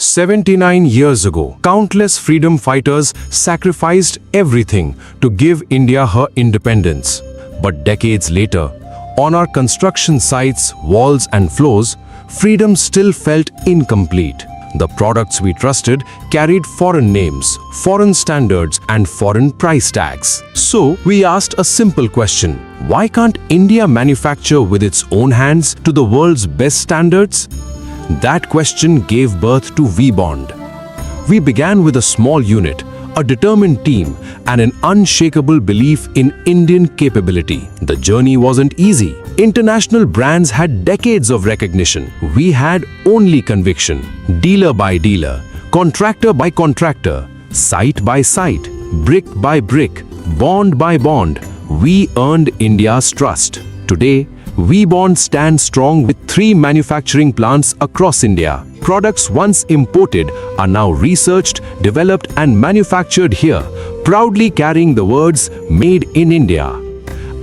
79 years ago, countless freedom fighters sacrificed everything to give India her independence. But decades later, on our construction sites, walls and floors, freedom still felt incomplete. The products we trusted carried foreign names, foreign standards and foreign price tags. So we asked a simple question: why can't India manufacture with its own hands to the world's best standards? That question gave birth to Vbond. We began with a small unit, a determined team, and an unshakable belief in Indian capability. The journey wasn't easy. International brands had decades of recognition. We had only conviction. Dealer by dealer, contractor by contractor, site by site, brick by brick, bond by bond, we earned India's trust. Today, Vbond stands strong with 3 manufacturing plants across India. Products once imported are now researched, developed and manufactured here, proudly carrying the words "Made in India."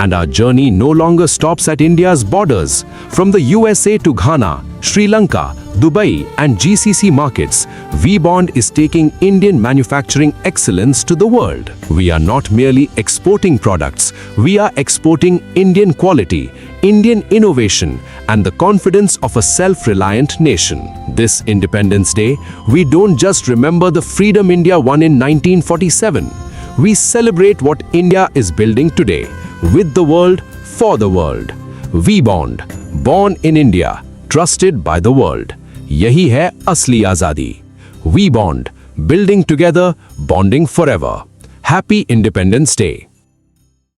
And our journey no longer stops at India's borders. From the USA to Ghana, Sri Lanka, Dubai and GCC markets, Vbond is taking Indian manufacturing excellence to the world. We are not merely exporting products, we are exporting Indian quality, Indian innovation and the confidence of a self-reliant nation. This Independence Day, we don't just remember the freedom India won in 1947. We celebrate what India is building today, with the world, for the world. Vbond, born in India, trusted by the world. यही है असली आजादी. Vbond, building together, bonding forever. Happy Independence Day.